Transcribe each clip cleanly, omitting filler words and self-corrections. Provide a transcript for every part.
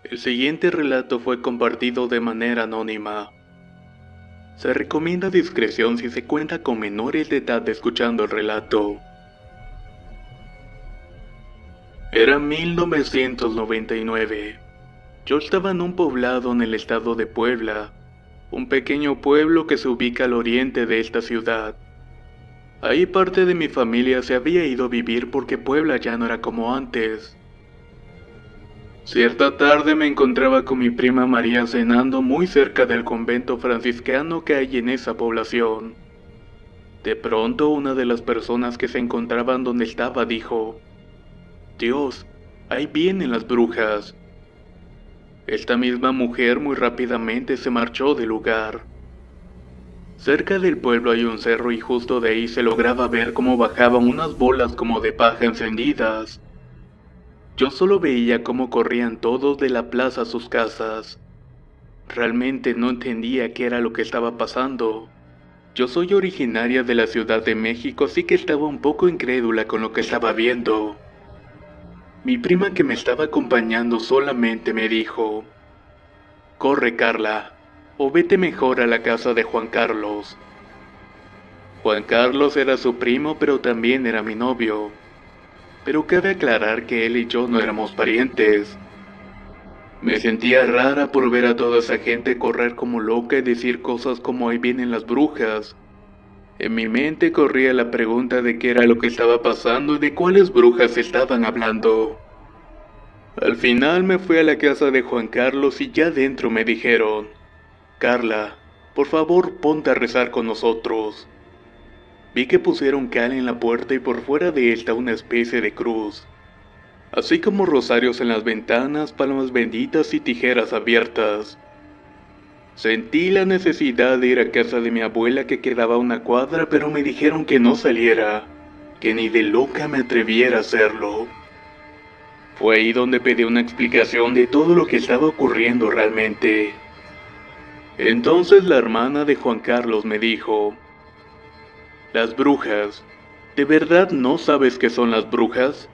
El siguiente relato fue compartido de manera anónima. Se recomienda discreción si se cuenta con menores de edad escuchando el relato. Era 1999. Yo estaba en un poblado en el estado de Puebla, un pequeño pueblo que se ubica al oriente de esta ciudad. Ahí parte de mi familia se había ido a vivir porque Puebla ya no era como antes. Cierta tarde me encontraba con mi prima María cenando muy cerca del convento franciscano que hay en esa población. De pronto una de las personas que se encontraban donde estaba dijo: «Dios, ahí vienen las brujas». Esta misma mujer muy rápidamente se marchó del lugar. Cerca del pueblo hay un cerro y justo de ahí se lograba ver cómo bajaban unas bolas como de paja encendidas. Yo solo veía cómo corrían todos de la plaza a sus casas. Realmente no entendía qué era lo que estaba pasando. Yo soy originaria de la Ciudad de México, así que estaba un poco incrédula con lo que estaba viendo. Mi prima que me estaba acompañando solamente me dijo: «Corre, Carla, o vete mejor a la casa de Juan Carlos». Juan Carlos era su primo, pero también era mi novio. Pero cabe aclarar que él y yo no éramos parientes. Me sentía rara por ver a toda esa gente correr como loca y decir cosas como «ahí vienen las brujas». En mi mente corría la pregunta de qué era lo que estaba pasando y de cuáles brujas estaban hablando. Al final me fui a la casa de Juan Carlos y ya dentro me dijeron: «Carla, por favor ponte a rezar con nosotros». Vi que pusieron cal en la puerta y por fuera de esta una especie de cruz, así como rosarios en las ventanas, palmas benditas y tijeras abiertas. Sentí la necesidad de ir a casa de mi abuela que quedaba a una cuadra, pero me dijeron que no saliera, que ni de loca me atreviera a hacerlo. Fue ahí donde pedí una explicación de todo lo que estaba ocurriendo realmente. Entonces la hermana de Juan Carlos me dijo: «Las brujas, ¿de verdad no sabes qué son las brujas?».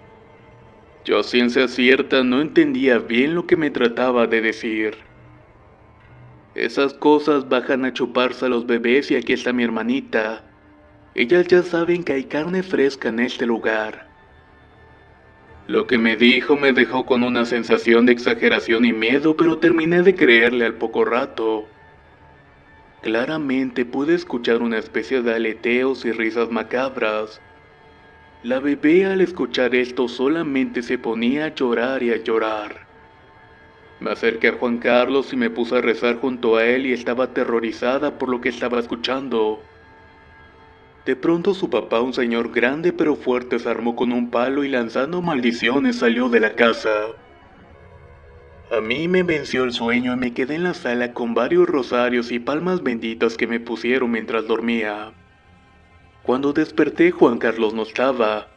Yo a ciencia cierta no entendía bien lo que me trataba de decir. «Esas cosas bajan a chuparse a los bebés y aquí está mi hermanita. Ellas ya saben que hay carne fresca en este lugar». Lo que me dijo me dejó con una sensación de exageración y miedo, pero terminé de creerle al poco rato. Claramente pude escuchar una especie de aleteos y risas macabras. La bebé al escuchar esto solamente se ponía a llorar y a llorar. Me acerqué a Juan Carlos y me puse a rezar junto a él y estaba aterrorizada por lo que estaba escuchando. De pronto su papá, un señor grande pero fuerte, se armó con un palo y lanzando maldiciones salió de la casa. A mí me venció el sueño y me quedé en la sala con varios rosarios y palmas benditas que me pusieron mientras dormía. Cuando desperté, Juan Carlos no estaba.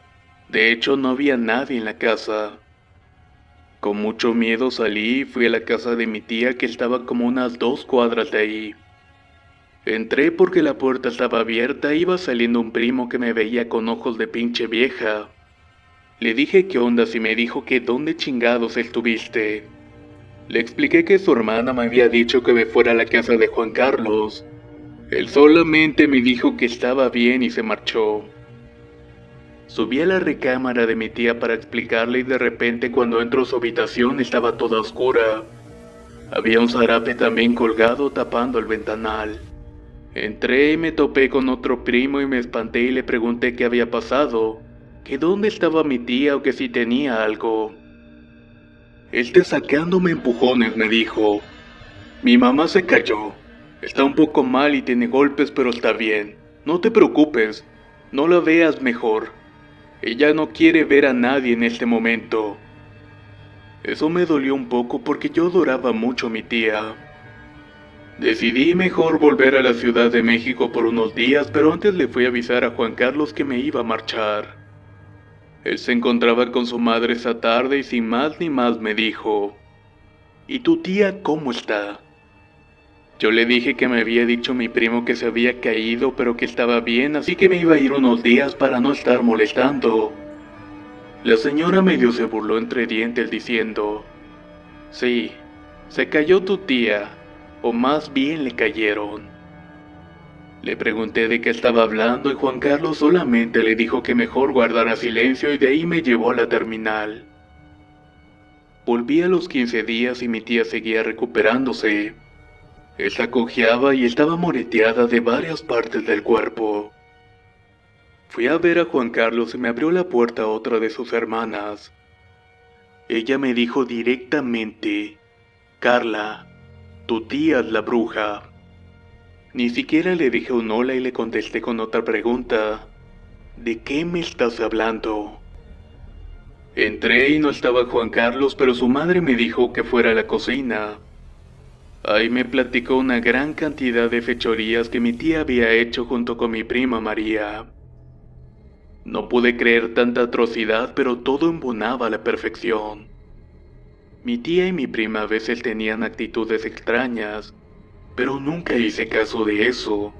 De hecho, no había nadie en la casa. Con mucho miedo salí y fui a la casa de mi tía que estaba como unas 2 cuadras de ahí. Entré porque la puerta estaba abierta e iba saliendo un primo que me veía con ojos de pinche vieja. Le dije qué ondas y me dijo que dónde chingados estuviste. Le expliqué que su hermana me había dicho que me fuera a la casa de Juan Carlos. Él solamente me dijo que estaba bien y se marchó. Subí a la recámara de mi tía para explicarle y de repente cuando entro a su habitación estaba toda oscura. Había un zarape también colgado tapando el ventanal. Entré y me topé con otro primo y me espanté y le pregunté qué había pasado, que dónde estaba mi tía o que si tenía algo. Este sacándome empujones me dijo: «Mi mamá se cayó. Está un poco mal y tiene golpes, pero está bien. No te preocupes, no la veas mejor. Ella no quiere ver a nadie en este momento». Eso me dolió un poco porque yo adoraba mucho a mi tía. Decidí mejor volver a la Ciudad de México por unos días, pero antes le fui a avisar a Juan Carlos que me iba a marchar. Él se encontraba con su madre esa tarde y sin más ni más me dijo: «¿Y tu tía cómo está?». Yo le dije que me había dicho mi primo que se había caído pero que estaba bien, así que me iba a ir unos días para no estar molestando. La señora medio se burló entre dientes diciendo: «Sí, Se cayó tu tía, o más bien le cayeron. Le pregunté de qué estaba hablando y Juan Carlos solamente le dijo que mejor guardara silencio y de ahí me llevó a la terminal. Volví a los 15 días y mi tía seguía recuperándose. Esta cojeaba y estaba moreteada de varias partes del cuerpo. Fui a ver a Juan Carlos y me abrió la puerta otra de sus hermanas. Ella me dijo directamente: Carla, tu tía es la bruja. Ni siquiera le dije un hola y le contesté con otra pregunta: ¿de qué me estás hablando? Entré y no estaba Juan Carlos, pero su madre me dijo que fuera a la cocina. Ahí me platicó una gran cantidad de fechorías que mi tía había hecho junto con mi prima María. No pude creer tanta atrocidad, pero todo embonaba a la perfección. Mi tía y mi prima a veces tenían actitudes extrañas, pero nunca hice caso de eso.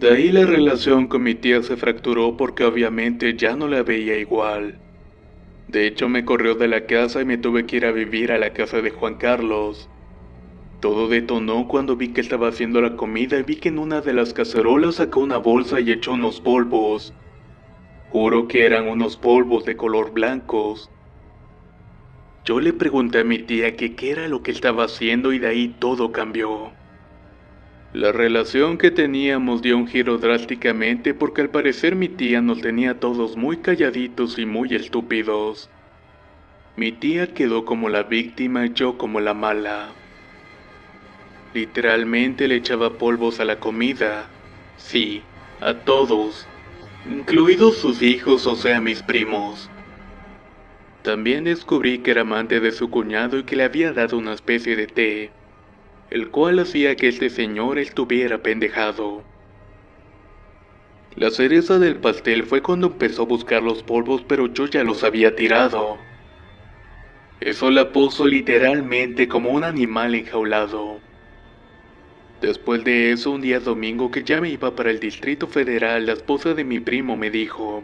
De ahí la relación con mi tía se fracturó porque obviamente ya no la veía igual. De hecho me corrió de la casa y me tuve que ir a vivir a la casa de Juan Carlos. Todo detonó cuando vi que estaba haciendo la comida y vi que en una de las cacerolas sacó una bolsa y echó unos polvos. Juro que eran unos polvos de color blancos. Yo le pregunté a mi tía que qué era lo que estaba haciendo y de ahí todo cambió. La relación que teníamos dio un giro drásticamente porque al parecer mi tía nos tenía a todos muy calladitos y muy estúpidos. Mi tía quedó como la víctima y yo como la mala. Literalmente le echaba polvos a la comida. Sí, a todos, incluidos sus hijos, o sea, mis primos. También descubrí que era amante de su cuñado y que le había dado una especie de té, el cual hacía que este señor estuviera pendejado. La cereza del pastel fue cuando empezó a buscar los polvos, pero yo ya los había tirado. Eso la puso literalmente como un animal enjaulado. Después de eso, un día domingo que ya me iba para el Distrito Federal, la esposa de mi primo me dijo: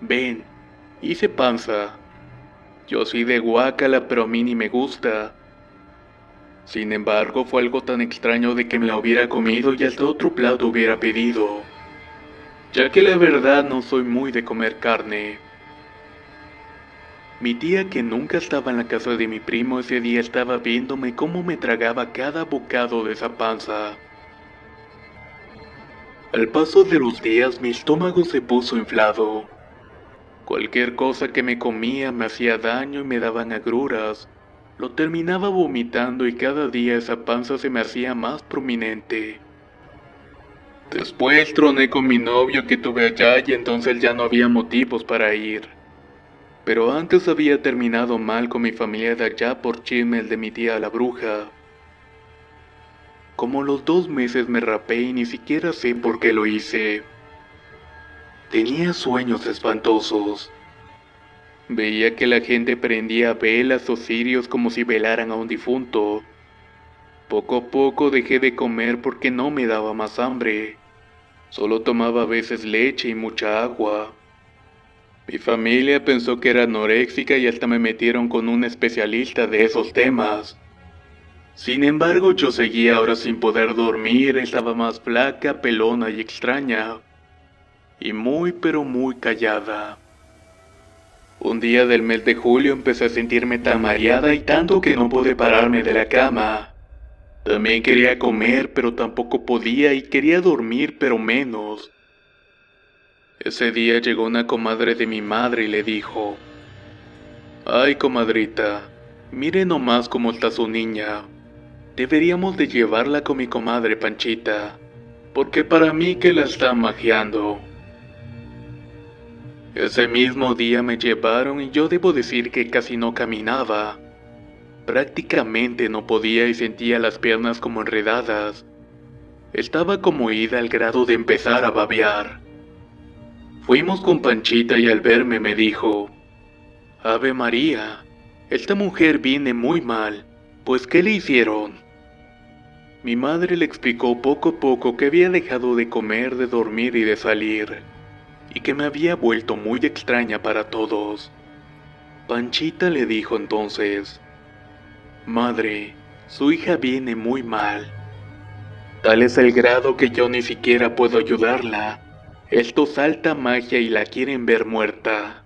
ven, hice panza. Yo soy de guácala, pero a mí ni me gusta. Sin embargo, fue algo tan extraño de que me la hubiera comido y hasta otro plato hubiera pedido, ya que la verdad no soy muy de comer carne. Mi tía, que nunca estaba en la casa de mi primo, ese día estaba viéndome cómo me tragaba cada bocado de esa panza. Al paso de los días mi estómago se puso inflado. Cualquier cosa que me comía me hacía daño y me daban agruras. Lo terminaba vomitando y cada día esa panza se me hacía más prominente. Después troné con mi novio que tuve allá y entonces ya no había motivos para ir. Pero antes había terminado mal con mi familia de allá por chismes de mi tía la bruja. Como a los 2 meses me rapé y ni siquiera sé por qué lo hice. Tenía sueños espantosos. Veía que la gente prendía velas o cirios como si velaran a un difunto. Poco a poco dejé de comer porque no me daba más hambre. Solo tomaba a veces leche y mucha agua. Mi familia pensó que era anoréxica y hasta me metieron con un especialista de esos temas. Sin embargo, yo seguía ahora sin poder dormir, estaba más flaca, pelona y extraña. Y muy pero muy callada. Un día del mes de julio empecé a sentirme tan mareada y tanto que no pude pararme de la cama. También quería comer, pero tampoco podía y quería dormir, pero menos. Ese día llegó una comadre de mi madre y le dijo: ay, comadrita, mire nomás cómo está su niña. Deberíamos de llevarla con mi comadre Panchita, porque para mí que la está magiando. Ese mismo día me llevaron y yo debo decir que casi no caminaba. Prácticamente no podía y sentía las piernas como enredadas. Estaba como ida al grado de empezar a babear. Fuimos con Panchita y al verme me dijo: Ave María, esta mujer viene muy mal, pues ¿qué le hicieron? Mi madre le explicó poco a poco que había dejado de comer, de dormir y de salir, y que me había vuelto muy extraña para todos. Panchita le dijo entonces: Madre, su hija viene muy mal. Tal es el grado que yo ni siquiera puedo ayudarla. Esto salta magia y la quieren ver muerta.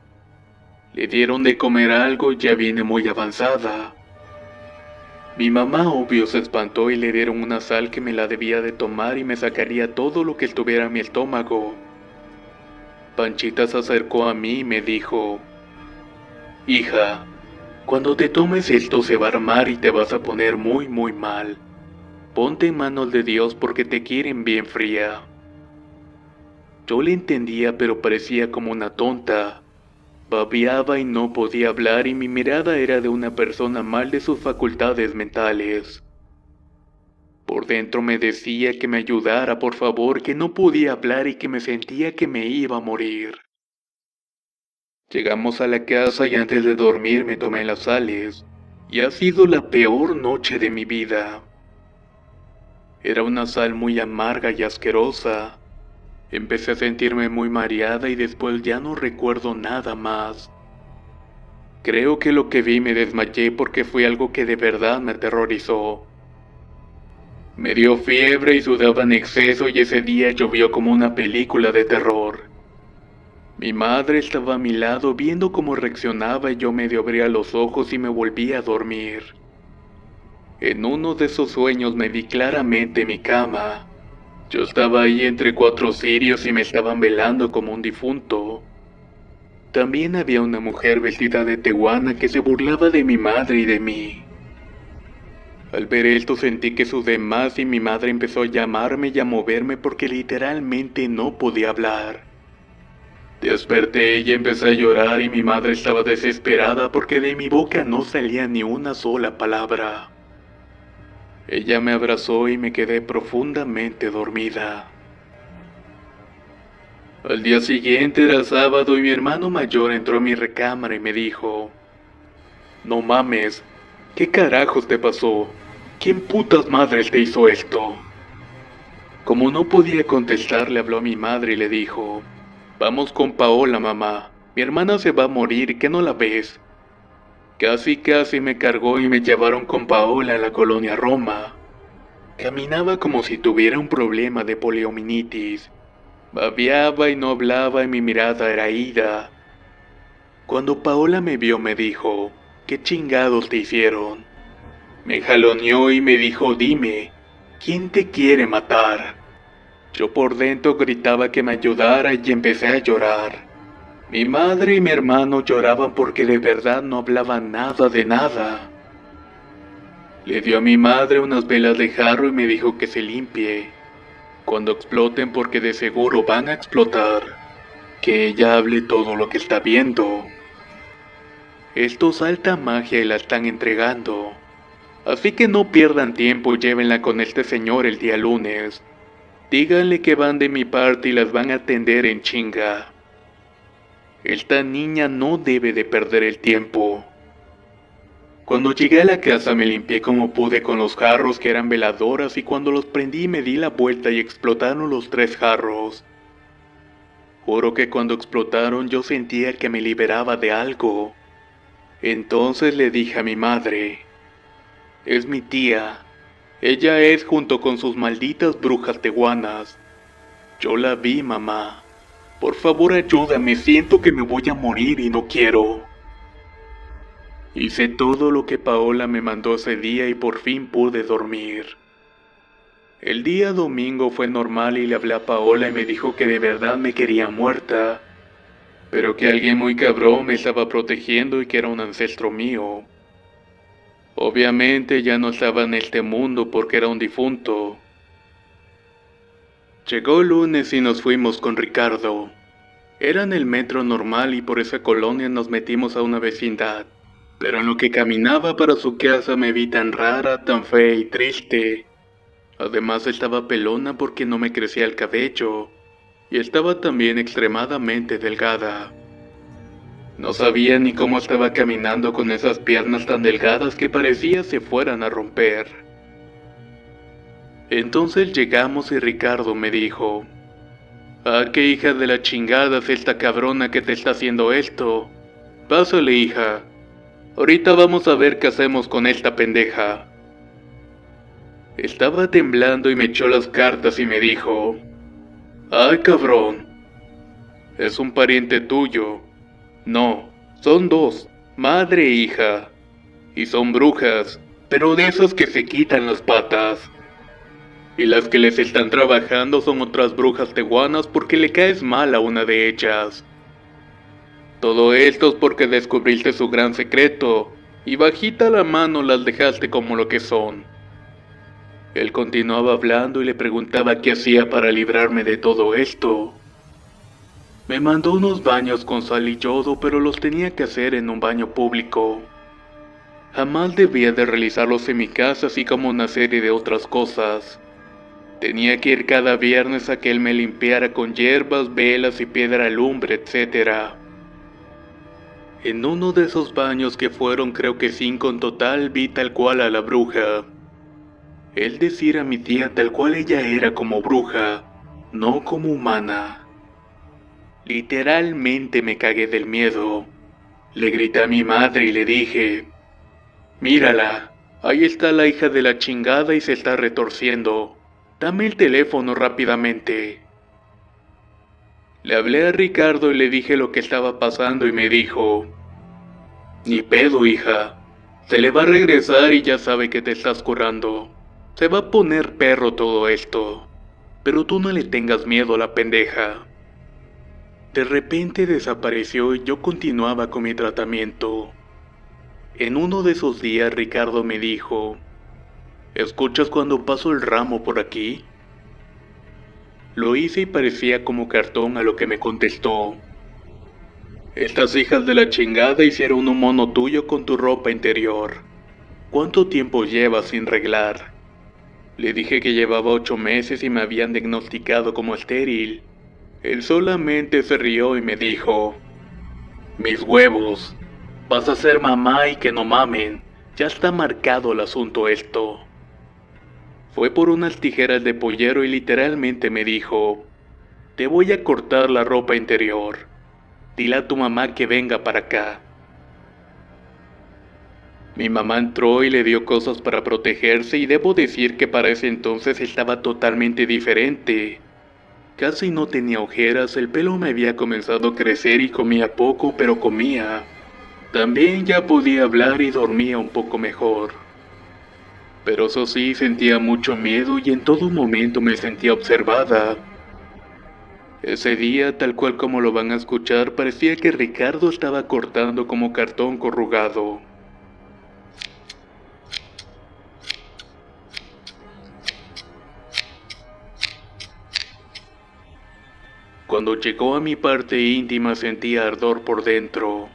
Le dieron de comer algo y ya viene muy avanzada. Mi mamá obvio se espantó y le dieron una sal que me la debía de tomar y me sacaría todo lo que estuviera en mi estómago. Panchita se acercó a mí y me dijo: hija, cuando te tomes esto se va a armar y te vas a poner muy mal. Ponte en manos de Dios porque te quieren bien fría. Yo le entendía pero parecía como una tonta. Babeaba y no podía hablar y mi mirada era de una persona mal de sus facultades mentales. Por dentro me decía que me ayudara, por favor, que no podía hablar y que me sentía que me iba a morir. Llegamos a la casa y antes de dormir me tomé las sales, y ha sido la peor noche de mi vida. Era una sal muy amarga y asquerosa. Empecé a sentirme muy mareada y después ya no recuerdo nada más. Creo que lo que vi me desmayé porque fue algo que de verdad me aterrorizó. Me dio fiebre y sudaba en exceso y ese día llovió como una película de terror. Mi madre estaba a mi lado viendo cómo reaccionaba y yo medio abría los ojos y me volví a dormir. En uno de esos sueños me vi claramente en mi cama. Yo estaba ahí entre 4 cirios y me estaban velando como un difunto. También había una mujer vestida de tehuana que se burlaba de mi madre y de mí. Al ver esto sentí que sudé más y mi madre empezó a llamarme y a moverme porque literalmente no podía hablar. Desperté y empecé a llorar y mi madre estaba desesperada porque de mi boca no salía ni una sola palabra. Ella me abrazó y me quedé profundamente dormida. Al día siguiente era sábado y mi hermano mayor entró a mi recámara y me dijo: no mames, ¿qué carajos te pasó? ¿Quién putas madres te hizo esto? Como no podía contestar, le habló a mi madre y le dijo: vamos con Paola, mamá. Mi hermana se va a morir, ¿qué no la ves? Casi me cargó y me llevaron con Paola a la colonia Roma. Caminaba como si tuviera un problema de poliomielitis. Babeaba y no hablaba y mi mirada era ida. Cuando Paola me vio me dijo: ¿qué chingados te hicieron? Me jaloneó y me dijo: dime, ¿quién te quiere matar? Yo por dentro gritaba que me ayudara y empecé a llorar. Mi madre y mi hermano lloraban porque de verdad no hablaban nada de nada. Le dio a mi madre unas velas de jarro y me dijo que se limpie. Cuando exploten, porque de seguro van a explotar, que ella hable todo lo que está viendo. Esto salta magia y la están entregando. Así que no pierdan tiempo y llévenla con este señor el día lunes. Díganle que van de mi parte y las van a atender en chinga. Esta niña no debe de perder el tiempo. Cuando llegué a la casa me limpié como pude con los jarros que eran veladoras y cuando los prendí me di la vuelta y explotaron los 3 jarros. Juro que cuando explotaron yo sentía que me liberaba de algo. Entonces le dije a mi madre: es mi tía. Ella es junto con sus malditas brujas tehuanas. Yo la vi, mamá. Por favor ayúdame, siento que me voy a morir y no quiero. Hice todo lo que Paola me mandó ese día y por fin pude dormir. El día domingo fue normal y le hablé a Paola y me dijo que de verdad me quería muerta, pero que alguien muy cabrón me estaba protegiendo y que era un ancestro mío. Obviamente ya no estaba en este mundo porque era un difunto. Llegó el lunes y nos fuimos con Ricardo. Era en el metro normal y por esa colonia nos metimos a una vecindad. Pero en lo que caminaba para su casa me vi tan rara, tan fea y triste. Además estaba pelona porque no me crecía el cabello. Y estaba también extremadamente delgada. No sabía ni cómo estaba caminando con esas piernas tan delgadas que parecía se fueran a romper. Entonces llegamos y Ricardo me dijo: «Ah, qué hija de la chingada es esta cabrona que te está haciendo esto. Pásale, hija. Ahorita vamos a ver qué hacemos con esta pendeja. Estaba temblando y me echó las cartas y me dijo: ay, cabrón, es un pariente tuyo. No, son dos, madre e hija. Y son brujas, pero de esas que se quitan las patas. Y las que les están trabajando son otras brujas tehuanas porque le caes mal a una de ellas. Todo esto es porque descubriste su gran secreto, y bajita la mano las dejaste como lo que son. Él continuaba hablando y le preguntaba qué hacía para librarme de todo esto. Me mandó unos baños con sal y yodo, pero los tenía que hacer en un baño público. Jamás debía de realizarlos en mi casa, así como una serie de otras cosas. Tenía que ir cada viernes a que él me limpiara con hierbas, velas y piedra lumbre, etc. En uno de esos baños, que fueron creo que 5 en total, vi tal cual a la bruja. Él decir a mi tía tal cual ella era como bruja, no como humana. Literalmente me cagué del miedo. Le grité a mi madre y le dije: mírala, ahí está la hija de la chingada y se está retorciendo. Dame el teléfono rápidamente. Le hablé a Ricardo y le dije lo que estaba pasando y me dijo: ni pedo, hija. Se le va a regresar y ya sabe que te estás curando. Se va a poner perro todo esto. Pero tú no le tengas miedo a la pendeja. De repente desapareció y yo continuaba con mi tratamiento. En uno de esos días Ricardo me dijo: ¿escuchas cuando paso el ramo por aquí? Lo hice y parecía como cartón, a lo que me contestó: estas hijas de la chingada hicieron un mono tuyo con tu ropa interior. ¿Cuánto tiempo llevas sin reglar? Le dije que llevaba 8 meses y me habían diagnosticado como estéril. Él solamente se rió y me dijo: mis huevos, vas a ser mamá y que no mamen, ya está marcado el asunto esto. Fue por unas tijeras de pollero y literalmente me dijo: te voy a cortar la ropa interior. Dile a tu mamá que venga para acá. Mi mamá entró y le dio cosas para protegerse y debo decir que para ese entonces estaba totalmente diferente. Casi no tenía ojeras, el pelo me había comenzado a crecer y comía poco, pero comía. También ya podía hablar y dormía un poco mejor. Pero eso sí, sentía mucho miedo y en todo momento me sentía observada. Ese día, tal cual como lo van a escuchar, parecía que Ricardo estaba cortando como cartón corrugado. Cuando llegó a mi parte íntima sentía ardor por dentro.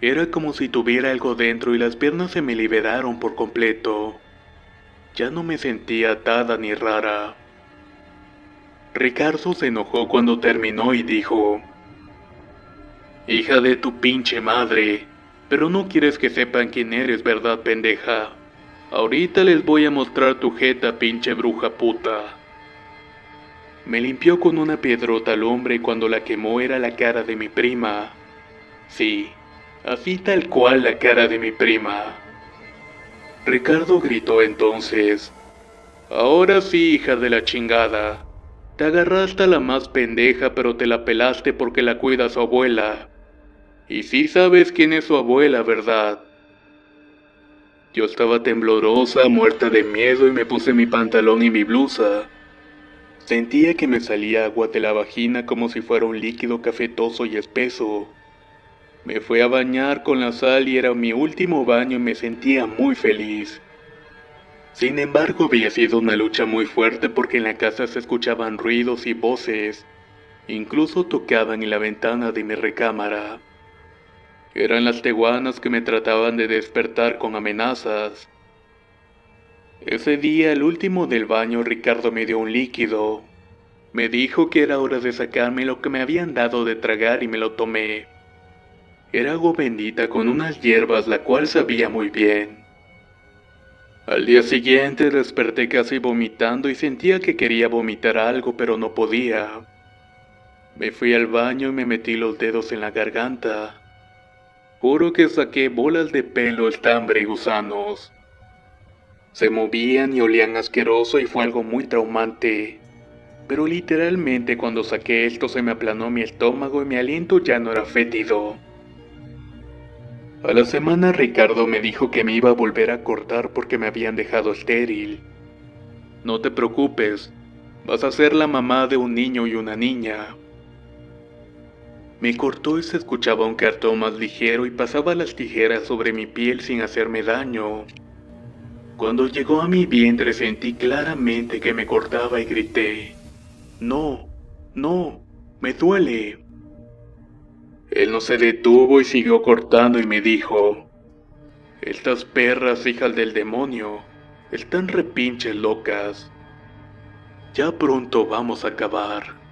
Era como si tuviera algo dentro y las piernas se me liberaron por completo. Ya no me sentía atada ni rara. Ricardo se enojó cuando terminó y dijo: hija de tu pinche madre, pero no quieres que sepan quién eres, ¿verdad, pendeja? Ahorita les voy a mostrar tu jeta, pinche bruja puta. Me limpió con una piedrota lumbre y cuando la quemó era la cara de mi prima. Sí, así tal cual la cara de mi prima. Ricardo gritó entonces: ahora sí, hija de la chingada. Te agarraste a la más pendeja, pero te la pelaste porque la cuida su abuela. Y sí sabes quién es su abuela, ¿verdad? Yo estaba temblorosa, muerta de miedo y me puse mi pantalón y mi blusa. Sentía que me salía agua de la vagina como si fuera un líquido cafetoso y espeso. Me fui a bañar con la sal y era mi último baño y me sentía muy feliz. Sin embargo, había sido una lucha muy fuerte porque en la casa se escuchaban ruidos y voces. Incluso tocaban en la ventana de mi recámara. Eran las tehuanas que me trataban de despertar con amenazas. Ese día, el último del baño, Ricardo me dio un líquido. Me dijo que era hora de sacarme lo que me habían dado de tragar y me lo tomé. Era agua bendita con unas hierbas, la cual sabía muy bien. Al día siguiente desperté casi vomitando y sentía que quería vomitar algo, pero no podía. Me fui al baño y me metí los dedos en la garganta. Juro que saqué bolas de pelo, estambre y gusanos. Se movían y olían asqueroso y fue algo muy traumante. Pero literalmente cuando saqué esto se me aplanó mi estómago y mi aliento ya no era fétido. A la semana Ricardo me dijo que me iba a volver a cortar porque me habían dejado estéril. No te preocupes, vas a ser la mamá de un niño y una niña. Me cortó y se escuchaba un cartón más ligero y pasaba las tijeras sobre mi piel sin hacerme daño. Cuando llegó a mi vientre sentí claramente que me cortaba y grité: "No, no, me duele". Él no se detuvo y siguió cortando y me dijo: "Estas perras hijas del demonio están repinches locas. Ya pronto vamos a acabar".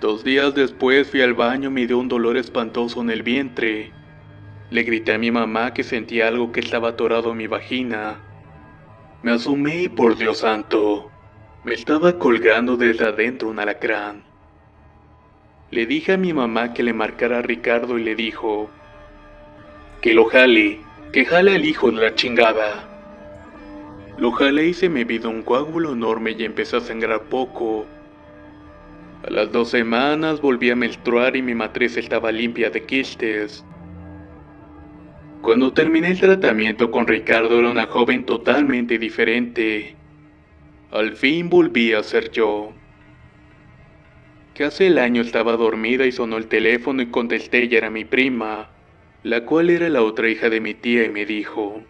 2 días después fui al baño y me dio un dolor espantoso en el vientre. Le grité a mi mamá que sentía algo que estaba atorado en mi vagina. Me asomé y por Dios santo, me estaba colgando desde adentro un alacrán. Le dije a mi mamá que le marcara a Ricardo y le dijo: "Que lo jale, que jale al hijo de la chingada". Lo jalé y se me vino un coágulo enorme y empecé a sangrar poco. A las 2 semanas volví a menstruar y mi matriz estaba limpia de quistes. Cuando terminé el tratamiento con Ricardo era una joven totalmente diferente. Al fin volví a ser yo. Casi el año estaba dormida y sonó el teléfono y contesté y era mi prima, la cual era la otra hija de mi tía y me dijo: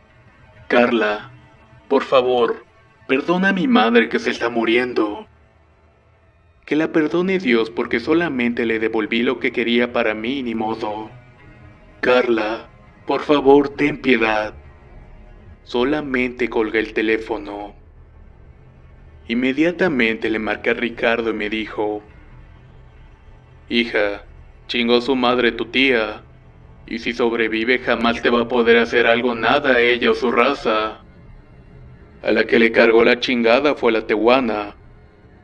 "Carla, por favor, perdona a mi madre que se está muriendo". Que la perdone Dios porque solamente le devolví lo que quería para mí, ni modo. Carla, por favor, ten piedad. Solamente colgué el teléfono. Inmediatamente le marqué a Ricardo y me dijo: "Hija, chingó su madre tu tía, y si sobrevive jamás te va a poder hacer algo nada a ella o su raza". A la que le cargó la chingada fue la tehuana.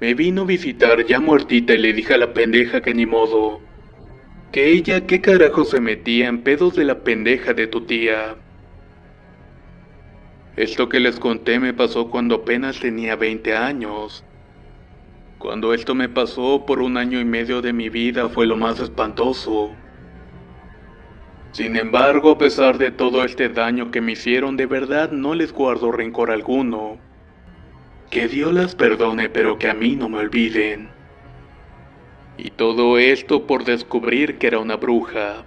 Me vino a visitar ya muertita y le dije a la pendeja que ni modo, que ella qué carajo se metía en pedos de la pendeja de tu tía. Esto que les conté me pasó cuando apenas tenía 20 años. Cuando esto me pasó, por 1 año y medio de mi vida fue lo más espantoso. Sin embargo, a pesar de todo este daño que me hicieron, de verdad no les guardo rencor alguno. Que Dios las perdone, pero que a mí no me olviden. Y todo esto por descubrir que era una bruja.